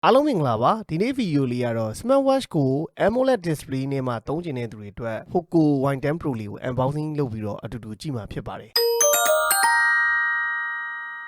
အားလုံးမင်္ဂလာပါဒီနေ့ဗီဒီယိုလေးကတော့ smartwatch ကို AMOLED display နဲ့မှသုံးကျင်တဲ့သူတွေအတွက် Hoco Y10 Pro လေးကို unboxing လုပ်ပြီးတော့အတူတူကြည့်မှာဖြစ်ပါတယ်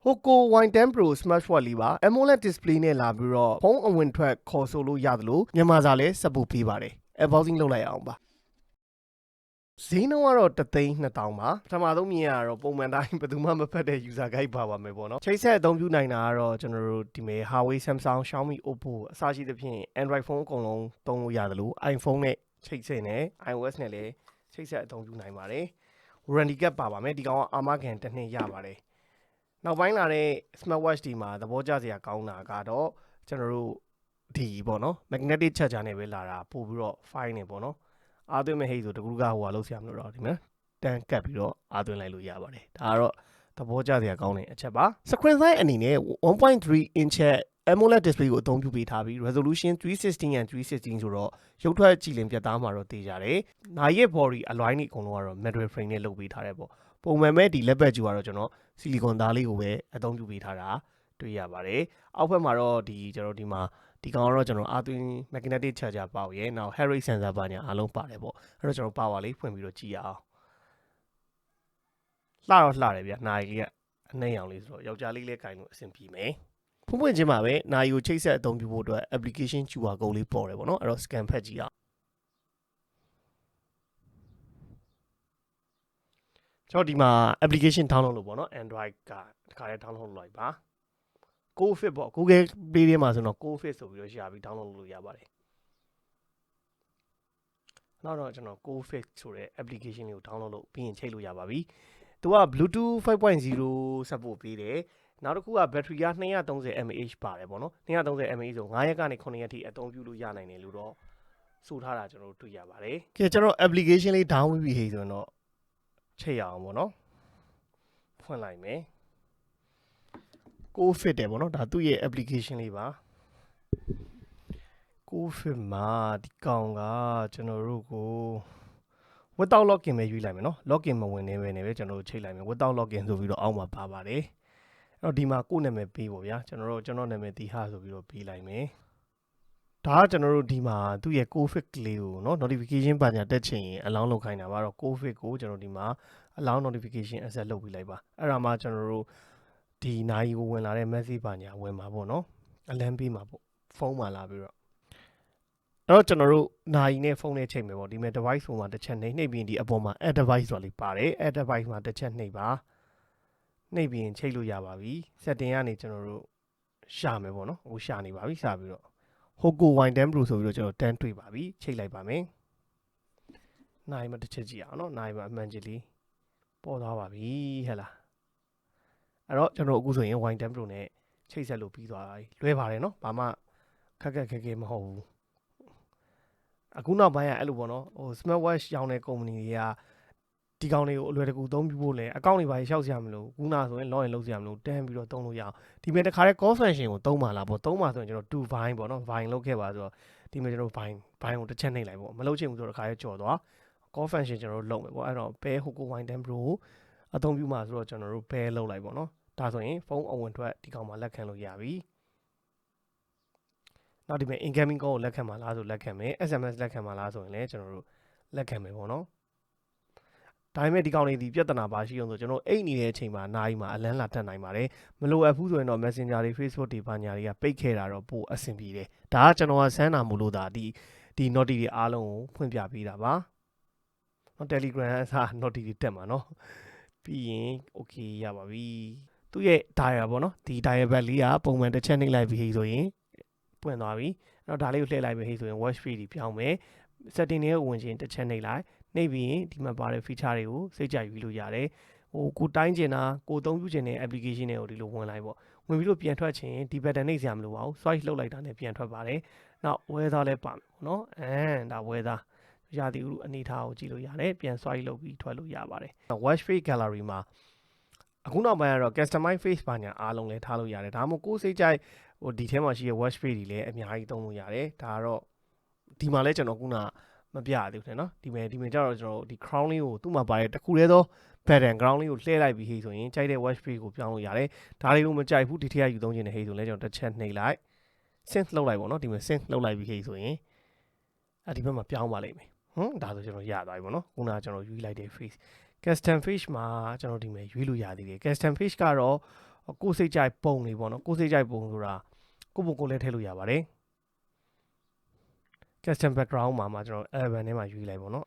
Hoco Y10 Pro smartwatch လေးပါ AMOLED display နဲ့လာပြီးတော့ဖုန်းအဝင်ထွက်ခေါ်ဆိုလို့ရတယ်လို့မြန်မာစာလည်းစပ်ဖို့ပေးပါတယ် unboxing လုပ်လိုက်အောင်ပါဈေးနှုန်းကတော့3,200ပါပထမဆုံးမြင်ရတော့ပုံမှန်တိုင်းဘယ်သူမှမဖတ်တဲ့ user guide ပါပါမယ်ပေါ့နော်ချိတ်ဆက်အသုံးပြုနိုင်တာကတော့ကျွန်တော်တို့ဒီမဲ့ Huawei Samsung Xiaomi Oppo အစရှိသဖြင့် Android phone အကုန်လုံးသုံးလို့ရတယ်လို့ iPhone နဲ့ချိတ်ဆက်နဲ့ iOS နဲ့လည်းချိတ်ဆက်အသုံးပြုနိုင်ပါတယ် warranty card ပါပါမယ်ဒီကောင်ကအာမခံတစ်နှစ်ရပါတယ်နောက်ပိုင်းလာတဲ့ smartwatch ဒီမှာသဘောကျစရာကောင်းတာကတော့ကျွန်တော်တို့ဒီပေါ့နော် magnetic charger နဲ့ပဲလာတာပို့ပြီးတော့ fine နေပေါ့နော်အားသွင်းမဲ့ဟိတ်ဆိုတကူကဟိုဟာလောက်ဆရာမလို့တော့ဒီမှာတန်းကပ်ပြီးတော့အားသွင်းလိုက်လို့ရပါတယ်ဒါကတော့သဘောကျစရာကောင်းတဲ့အချက်ပါ screen size အနေနဲ့ 1.3 inch AMOLED display ကိုအသုံးပြုပေးထားပြီး resolution 316 and 316ဆိုတော့ရုပ်ထွက်ကြည်လင်ပြတ်သားမှာတော့သိကြတယ်နာရီရဲ့ body အလွိုင်းတွေအကုန်လုံးကတော့ metal frame နဲ့လုပ်ပေးထားတယ်ပေါ့ပုံမှန်ပဲဒီလက်ပတ်ကျူကတော့ကျွန်တော် silicon သားလေးကိုပဲအသုံးပြုပေးထားတာတွေ့ရပါတယ်အောက်ဘက်မှာတော့ဒီကျွန်တော်ဒီမှာဒီကောင်ကတော့ကျွန်တော်အားသွင်း magnetic charger ပေါက်ရဲနောက် heart rate sensor ပါညာအားလုံးပါတယ်ပေါ့အဲ့တော့ကျွန်တော် power လေးဖွင့်ပြီးတော့ကြည့်ရအောင်လှတော့လှတယ်ဗျနာရီလေးကအနှိမ့်အောင်လေးဆိုတော့ယောက်ျားလေးလည်းကင်လို့အဆင်ပြေမယ်ဖွင့်ဖွင့်ချင်းမှာပဲနာရီကိုချိတ်ဆက်အသုံးပြုဖို့အတွက် application QR code လေးပေါ်တယ်ပေါ့နော်အဲ့တော့ scan ဖတ်ကြည့်အောင်ကျွန်တော်ဒီမှာ application download လို့ပေါ့နော် Android ကတခါလေး download လုပ်လိုက်ပါGo-Fit ပေါ့ Google Play ထဲမှာဆိုတော့ Go-Fit ဆိုပြီးတော့ရှာပြီး download လုပ်လို့ရပါတယ်နောက်တော့ကျွန်တော် Go-Fit ဆိုတဲ့ application လေးကို download လုပ်ပြီးရင်ချိန်လို့ရပါပြီသူက Bluetooth 5.0 support ပေးတယ်နောက်တစ်ခုက battery က 230 mAh ပါတယ်ပေါ့နော်230 mAhဆို9ရက်ကနေ9ရက်ထိအသုံးပြုလို့ရနိုင်တယ်လို့တော့ဆိုထားတာကျွန်တော်တို့တွေ့ရပါတယ်ကဲကျွန်တော် application လေး download ပြီးဟိဆိုတော့ချိန်ရအောင်ပေါ့နော်ဖွင့်လိုက်မယ် Go-Fit တယ်ပေါ့နော်ဒါသူ့ရဲ့ application လေးပါ Go-Fit မှာဒီကောင်ကကျွန်တော်တို့ကို without login ပဲရွေးလိုက်မယ်နော် login မဝင်နေပဲနဲ့ပဲကျွန်တော်တို့ချိန်လိုက်မယ် without login ဆိုပြီးတော့အောက်မှာပါပါတယ်အဲ့တော့ဒီမှာကိုယ့်နာမည်ပေးပေါ့ဗျာကျွန်တော်နာမည်တီဟာဆိုပြီးတော့ပေးလိုက်မယ်ဒါကကျွန်တော်တို့ဒီမှာသူ့ရဲ့ Go-Fit ကလေးကိုနော် notification ပါညာတက်ချင်ရင် allow လုပ်ခိုင်းတာပါတော့ Go-Fit ကိုကျွန်တော်ဒီမှာ allow notification accept လုပ်ပြီးလိုက်ပါအဲ့ဒါမှကျွန်တော်တို့ဒီနိုင်ကိုဝင်လာတဲ့ message ပါညာဝင်မှာပေါ့နော်အလန်းပေးမှာပေါ့ဖုန်းမှာလာပြီးတော့အဲ့တော့ကျွန်တော်တို့နိုင်နဲ့ဖုန်းနဲ့ချိန်မယ်ပေါ့ဒီမဲ့ device ပုံမှာတစ်ချက်နှိပ်ပြီးဒီအပေါ်မှာ add device ဆိုတာလေးပါတယ် add device မှာတစ်ချက်နှိပ်ပါနှိပ်ပြီးရင်ချိန်လို့ရပါပြီ setting ကနေကျွန်တော်တို့ရှာမယ်ပေါ့နော်ဟိုရှာနေပါပြီရှာပြီးတော့ Hoco Y10 Pro ဆိုပြီးတော့ကျွန်တော်တန်းတွေ့ပါပြီချိန်လိုက်ပါမယ်နိုင်မှာတစ်ချက်ကြည့်အောင်နော်နိုင်မှာအမှန်ကြီးလေးပေါ်သွားပါပြီဟဲ့လားအဲ့တော့ကျွန်တော်အခုဆိုရင် Y10 Pro နဲ့ချိတ်ဆက်လို့ပြီးသွားပြီလွဲပါတယ်နော်ဘာမှခက်ခဲမဟုတ်ဘူးအခုနောက်ပိုင်းကအဲ့လိုပေါ့နော်ဟို smartwatch ရောင်းတဲ့ company တွေကဒီကောင်တွေကိုအလွယ်တကူသုံးပြဖို့လဲအကောင့်တွေပါရှောက်စရာမလိုခုနဆိုရင် login လုပ်စရာမလိုတန်းပြီးတော့သုံးလို့ရအောင်ဒီမဲ့တခါတည်း call function ကိုသုံးပါလားပေါ့သုံးပါဆိုရင်ကျွန်တော် do vine ပေါ့နော် vine လုပ်ခဲ့ပါဆိုတော့ဒီမဲ့ကျွန်တော် vine ကိုတစ်ချက်နှိပ်လိုက်ပေါ့မလုပ်ချင်ဘူးဆိုတော့တခါတည်းကြော်သွား call function ကျွန်တော်တို့လုပ်မယ်ပေါ့အဲ့တော့ pair Hoco Y10 Pro ကိုအသုံးပြုမှာဆိုတော့ကျွန်တော်တို့ pair လုပ်လိုက်ပေါ့နော်ဒါဆိုရင်ဖုန်းအဝင်ထွက်ဒီကောင်မှာလက်ခံလို့ရပြီနောက်ဒီမဲ့ incoming call ကိုလက်ခံမှာလားဆိုလက်ခံမယ် SMS လက်ခံမှာလားဆိုရင်လည်းကျွန်တော်တို့လက်ခံမယ်ပေါ့နော်ဒါပေမဲ့ဒီကောင်လေးဒီပြဿနာပါရှိအောင်ဆိုကျွန်တော်အိတ်နေတဲ့အချိန်မှာနိုင်မှာအလန်းလာတက်နိုင်ပါတယ်မလိုအပ်ဘူးဆိုရင်တော့ Messenger တွေ Facebook တွေဘာညာတွေကပိတ်ခဲ့တာတော့ပိုအဆင်ပြေတယ်ဒါကကျွန်တော်ကဆန်းတာမို့လို့ဒါဒီ notification တွေအားလုံးကိုဖွင့်ပြပေးတာပါနော် Telegram အစား notification တွေတက်မှာနော်ပြီးရင် okay ရပါပြီသူ့ရဲ့ dial ပေါ့နော်ဒီ dial back လေးကပုံမှန်တစ်ချက်နှိပ်လိုက်ပြီးဆိုရင်ပွင့်သွားပြီအဲ့တော့ဒါလေးကိုလှည့်လိုက်ပြီးဆိုရင် watch free တွေပြောင်းမယ် setting တွေကိုဝင်ချင်းတစ်ချက်နှိပ်လိုက်နှိပ်ပြီးရင်ဒီမှာပါတဲ့ feature တွေကိုစိတ်ကြိုက်ယူလို့ရတယ်ဟိုကိုတိုင်းကျင်တာကိုသုံးပြုကျင်တဲ့ application တွေကိုဒီလိုဝင်လိုက်ပေါ့ဝင်ပြီးတော့ပြန်ထွက်ချင်ဒီ button နှိပ်စရာမလိုပါဘူး swipe လုပ်လိုက်တာနဲ့ပြန်ထွက်ပါတယ်နောက် weather လည်းပါမယ်ပေါ့နော်ဒါ weather ရာသီဥတုအနေထားကိုကြည့်လို့ရတယ်ပြန် swipe လုပ်ပြီးထွက်လို့ရပါတယ် watch free gallery မှာအခုနောက်ပိုင်းကတော့ customize face ပါညာအားလုံးလည်းထားလို့ရတယ်ဒါမှမဟုတ်ကိုယ်စိတ်ကြိုက်ဟိုဒီထဲမှာရှိတဲ့ watch face တွေလည်းအများကြီးသုံးလို့ရတယ်ဒါကတော့ဒီမှာလည်းကျွန်တော်ခုနမပြရသေးဘူးเนาะဒီမဲ့ကျတော့ကျွန်တော်ဒီ crown လေးကိုသူ့မှာပါတဲ့တခုတည်းသော pattern ground လေးကိုလှည့်လိုက်ပြီးဟိဆိုရင်ကြိုက်တဲ့ watch face ကိုပြောင်းလို့ရတယ်ဒါလေးလို့မကြိုက်ဘူးဒီထက်ယူသုံးခြင်းနဲ့ဟိဆိုလဲကျွန်တော်တစ်ချက်နှိပ်လိုက် sync လောက်လိုက်ပေါ့နော်ဒီမှာ sync လောက်လိုက်ပြီးခေဆိုရင်ဒီဘက်မှာပြောင်းပါလိမ့်မယ်ဒါဆိုကျွန်တော်ရသွားပြီပေါ့နော်ခုနကကျွန်တော်ရွေးလိုက်တဲ့ face custom face မှာကျွန်တော်ဒီမှာရွေးလို့ရသေးတယ် custom face ကတော့ကိုယ်စိတ်ကြိုက်ပုံလေးပေါ့နော်ကိုယ်စိတ်ကြိုက်ပုံဆိုတာကိုပုံကိုလည်းထည့်လို့ရပါတယ် custom background မှာကျွန်တော် album ထဲမှာရွေးလိုက်ပေါ့နော်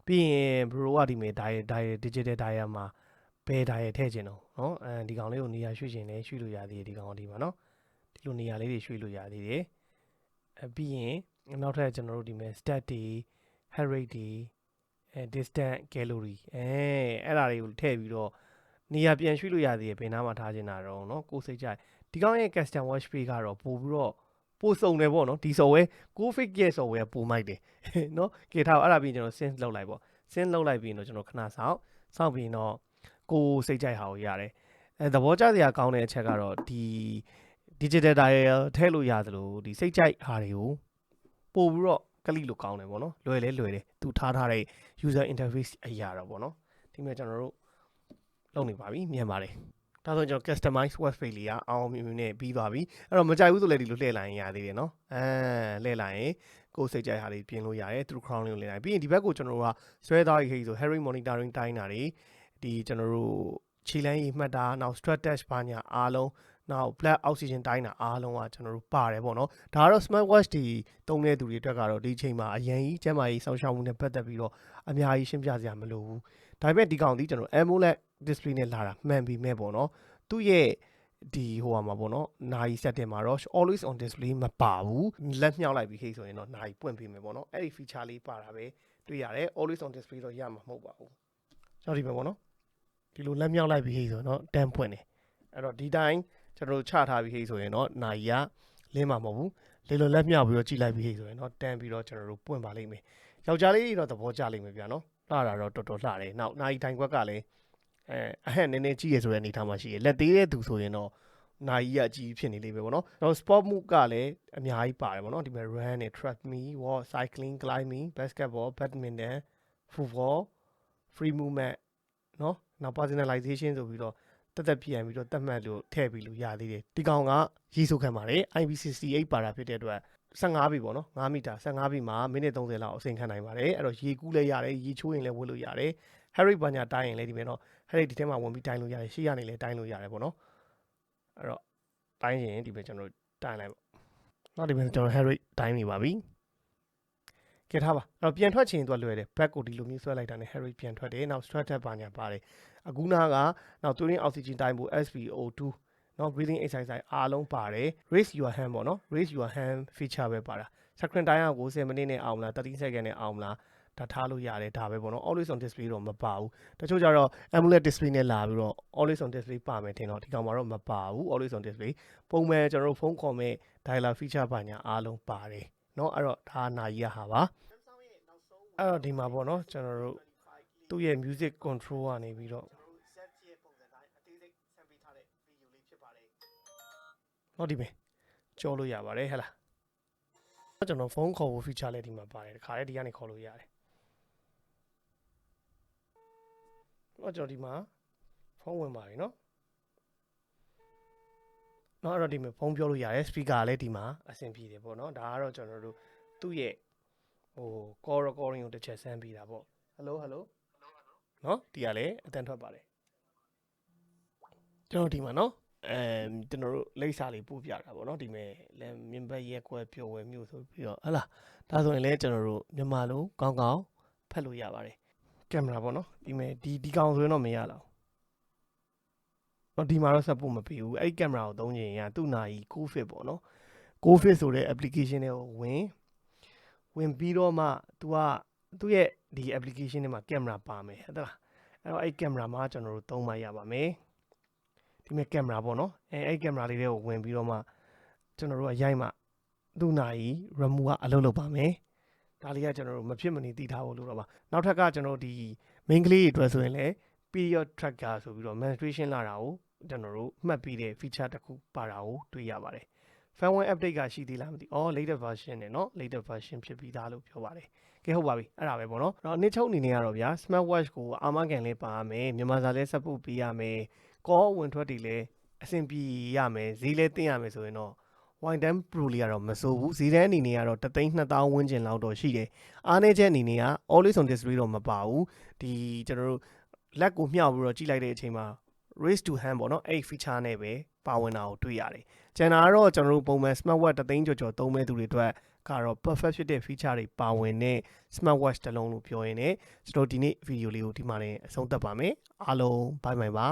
ပြီးရင် bro ကဒီမှာ digital dial မှာဘယ် dial ထည့်ခြင်းတော့เนาะဒီကောင်လေးကိုနေရာရွှေ့ခြင်းလဲရွှေ့လို့ရသေးတယ်ဒီကောင်ဒီမှာเนาะဒီလိုနေရာလေးတွေရွှေ့လို့ရသေးတယ်ပြီးရင်နောက်ထပ်ကျွန်တော်တို့ဒီမှာ stat တွေ heart rate တွေdistance calorie အဲ့ဒါတွေကိုထည့်ပြီးတော့နေရာပြန်ရွှေ့လို့ရသေးတယ်ဘယ်နားမှာထားခြင်းတာတော့เนาะကိုစိတ်ကြိုက်ဒီကောင်ရဲ့ custom watch page ကတော့ပို့ပြီးတော့ပို့စုံတယ်ပေါ့နော်ဒီ software ကို fix ရဲ့ software ပို့မိုက်တယ်เนาะကြည့်ထားအဲ့ဒါပြီးကျွန်တော် sync လုပ်လိုက်ပေါ့ sync လုပ်လိုက်ပြီးတော့ကျွန်တော်ခဏစောင့်ပြီးတော့ကိုစိတ်ကြိုက်ဟာကိုရတယ်သဘောကျစရာကောင်းတဲ့အချက်ကတော့ဒီ digital dial ထည့်လို့ရသလိုဒီစိတ်ကြိုက်ဟာတွေကိုပို့ပြီးတော့ကလိလို့ကောင်းတယ်ပေါ့နော်လွယ်တယ်သူထားတဲ့ user interface အရာတော့ပေါ့နော်ဒီမှာကျွန်တော်တို့လုပ်နေပါပြီမြင်ပါတယ်ဒါဆိုကျွန်တော် customize web page လေးကအောင်မြင်မြင်နဲ့ပြီးသွားပြီအဲ့တော့မကြိုက်ဘူးဆိုလည်းဒီလိုလှည့်လိုက်ရင်ရသေးတယ်နော်လှည့်လိုက်ရင်ကိုယ်စိတ်ကြိုက်ဟာလေးပြင်လို့ရတယ် through crown လေးကိုလှည့်လိုက်ပြီးရင်ဒီဘက်ကိုကျွန်တော်တို့ကဆွဲသွားရေးဆို Harry monitoring တိုင်းတာတွေဒီကျွန်တော်တို့ခြေလမ်းကြီးမှတ်တာနောက် stress test ဘာညာအားလုံးနောက် blood oxygen တိုင်းတာအားလုံးကကျွန်တော်တို့ပါတယ်ပေါ့နော်ဒါကတော့ smart watch တွေတုံးတဲ့သူတွေအတွက်ကတော့ဒီအချိန်မှာအရင်ကြီးကျန်းမာရေးစောင့်ရှောက်မှုနဲ့ပတ်သက်ပြီးတော့အများကြီးရှင်းပြစရာမလိုဘူးဒါပေမဲ့ဒီကောင်ဒီကျွန်တော် AMOLED display နဲ့လာတာမှန်ပြီမဲ့ပေါ့နော်သူ့ရဲ့ဒီဟိုမှာပေါ့နော်နာရီ setting မှာတော့ always on display မပါဘူးလက်မြောက်လိုက်ပြီးခေဆိုရင်တော့နာရီပွင့်ပေးမယ်ပေါ့နော်အဲ့ဒီ feature လေးပါတာပဲတွေ့ရတယ် always on display တော့ရမှာမဟုတ်ပါဘူးကျွန်တော်ဒီမှာပေါ့နော်ဒီလိုလက်မြောက်လိုက်ပြီးခေဆိုရင်တော့တန်းပွင့်တယ်အဲ့တော့ဒီတိုင်းကျွန်တော်တို့ချထားပြီးခေဆိုရင်တော့နာရီကလင်းမှာမဟုတ်ဘူးလေလိုလက်မြောက်ပြီးတော့ကြည့်လိုက်ပြီးခေဆိုရင်တော့တန်းပြီးတော့ကျွန်တော်တို့ပွင့်ပါလိမ့်မယ်ယောက်ျားလေးတော့သဘောကျလိမ့်မယ်ဗျာနော်လှတာတော့တော်တော်လှတယ်နောက်နာရီတိုင်းခွက်ကလည်းအဟန့်နည်းနည်းကြီးရဆိုတဲ့အနေထားမှာရှိရလက်သေးတဲ့သူဆိုရင်တော့နာရီအကြီးဖြစ်နေလိမ့်မယ်ပေါ့နော်တော့ sport move ကလည်းအများကြီးပါတယ်ပေါ့နော်ဒီမှာ run နဲ့ track me walk cycling climbing basketball badminton football free movement နော်နောက် personalization ဆိုပြီးတော့တက်ပြန်ပြီးတော့တတ်မှတ်လို့ထည့်ပြီးလို့ရသေးတယ်ဒီကောင်ကရေးဆိုခံပါတယ် IP68 ပါတာဖြစ်တဲ့အတွက်15ပြီပေါ့နော်9မီတာ15ပြီမှာမိနစ်30လောက်အချိန်ခံနိုင်ပါတယ်အဲ့တော့ရေကူးလဲရတယ်ရေချိုးရင်လည်းဝတ်လို့ရတယ် Harry ဘာညာတိုင်းရင်လည်းဒီမှာတော့ Harry ဒီထဲမှာဝင်ပြီးတိုင်းလို့ရတယ်ရှေ့ရနေလည်းတိုင်းလို့ရတယ်ပေါ့နော်အဲ့တော့တိုင်းရင်ဒီပဲကျွန်တော်တိုင်းလိုက်ပေါ့နောက်ဒီမှာကျွန်တော် Harry တိုင်းနေပါပြီကဲထားပါအဲ့တော့ပြန်ထွက်ချင်တော့လွယ်တယ် back ကိုဒီလိုမျိုးဆွဲလိုက်တာနဲ့ Harry ပြန်ထွက်တယ်နောက် stress test ဘာညာပါတယ်အခုနာကနောက် tuning oxygen တိုင်းဖို့ SpO2 နော် breathing exercise အားလုံးပါတယ် raise your hand ပေါ့နော် raise your hand feature ပဲပါတာ screen time က90မိနစ်နဲ့အောင်မလား30 second နဲ့အောင်မလားဒါထားလို့ရတယ်ဒါပဲပေါ့နော် always on display တော့မပါဘူးတချို့ကျတော့ AMOLED display နဲ့လာပြီးတော့ always on display ပါမယ်ထင်တော့ဒီကောင်မှာတော့မပါဘူး always on display ပုံမှန်ကျွန်တော်တို့ဖုန်းခေါ်မဲ့ dialer feature ဘာညာအားလုံးပါတယ်เนาะအဲ့တော့ဒါနာကြီးဟာပါအဲ့တော့ဒီမှာပေါ့နော်ကျွန်တော်တို့သူ့ရဲ့ music control ကနေပြီးတော့ဟောဒီပဲကြောလို့ရပါတယ်ဟဲ့လားကျွန်တော်ဖုန်းခေါ်ဖို့ feature လည်းဒီမှာပါတယ်တခါလေဒီကနေခေါ်လို့ရတယ်ကျွန်တော်ဒီမှာဖုန်းဝင်ပါပြီเนาะအဲ့တော့ဒီမှာဖုန်းပြောလို့ရတယ် speaker လည်းဒီမှာအဆင်ပြေတယ်ပေါ့เนาะဒါကတော့ကျွန်တော်တို့သူ့ရဲ့ဟို call recording ကိုတစ်ချက်ဆန်းပြီးတာပေါ့ hello เนาะဒီကလည်းအတန်ထွက်ပါတယ်ကျွန်တော်ဒီမှာเนาะကျွန်တော်တို့လိပ်စာလေးပို့ပြတာပေါ့เนาะဒီမဲ့လည်းမြင်ဘက်ရက်ကွက်ပျော်ဝဲမျိုးဆိုပြီးတော့ဟလာဒါဆိုရင်လည်းကျွန်တော်တို့မြန်မာလိုကောင်းကောင်းဖတ်လို့ရပါတယ်ကင်မရာပေါ့เนาะဒီမဲ့ဒီကောင်ဆိုရင်တော့မရတော့ဒီမှာတော့ support မပေးဘူးအဲ့ဒီကင်မရာကိုသုံးချင်ရင်သူ့နာရီ COVID ပေါ့เนาะ COVID ဆိုတဲ့ application တွေကိုဝင်ပြီးတော့မှ तू ကသူ့ရဲ့ဒီ application ထဲမှာကင်မရာပါမယ်ဟုတ်လားအဲ့တော့အဲ့ကင်မရာမှာကျွန်တော်တို့သုံးမှရပါမယ်ဒီမဲ့ကင်မရာပေါ့နော်အဲ့ကင်မရာလေးတွေကိုဝင်ပြီးတော့မှကျွန်တော်တို့ကရိုက်မှသူ့နာရီ remove ကအလုပ်လုပ်ပါမယ်ဒါလေးကကျွန်တော်တို့မဖြစ်မနေသိထားဖို့လိုတော့ပါနောက်ထပ်ကကျွန်တော်ဒီ main ကလေးတွေအတွက်ဆိုရင်လည်း period tracker ဆိုပြီးတော့ menstruation လာတာကိုကျွန်တော်တို့မှတ်ပြီးတဲ့ feature တစ်ခုပါတာကိုတွေ့ရပါတယ် firmware update ကရှိသေးလားမသိlatest version နဲ့เนาะ latest version ဖြစ်ပြီးသားလို့ပြောပါတယ်ကဲဟုတ်ပါပြီအဲ့ဒါပဲပေါ့နော်အနည်းချုပ်အနေနဲ့ကတော့ဗျာ smart watch ကိုအာမခံလေးပါရမယ်မြန်မာစာလေး support ပေးရမယ်ကောဝင်ထွက်တွေလည်းအဆင်ပြေရမယ်ဈေးလည်းတင်ရမယ်ဆိုရင်တော့ Y10 Pro လေးကတော့မစိုးဘူးဈေးတန်းအနေနဲ့ကတော့3,200,000ဝန်းကျင်လောက်တော့ရှိတယ်အားနည်းချက်အနေနဲ့က always on display တော့မပါဘူးဒီကျွန်တော်တို့လက်ကိုမျှပြီးတော့ကြည့်လိုက်တဲ့အချိန်မှာ raise to hand ပေါ့နော်အဲ့ feature နဲ့ပဲပါဝင်တာကိုတွေ့ရတယ်ကျန်တာကတော့ကျွန်တော်တို့ပုံမှန် smartwatch 3သိန်းကျော်သုံးမဲ့သူတွေအတွက်ကတော့ perfect ဖြစ်တဲ့ feature တွေပါဝင်တဲ့ smartwatch တစ်လုံးလို့ပြောရင်းနဲ့ကျွန်တော်ဒီနေ့ video လေးကိုဒီမှာလည်းအဆုံးသတ်ပါမယ်အားလုံး bye bye ပါ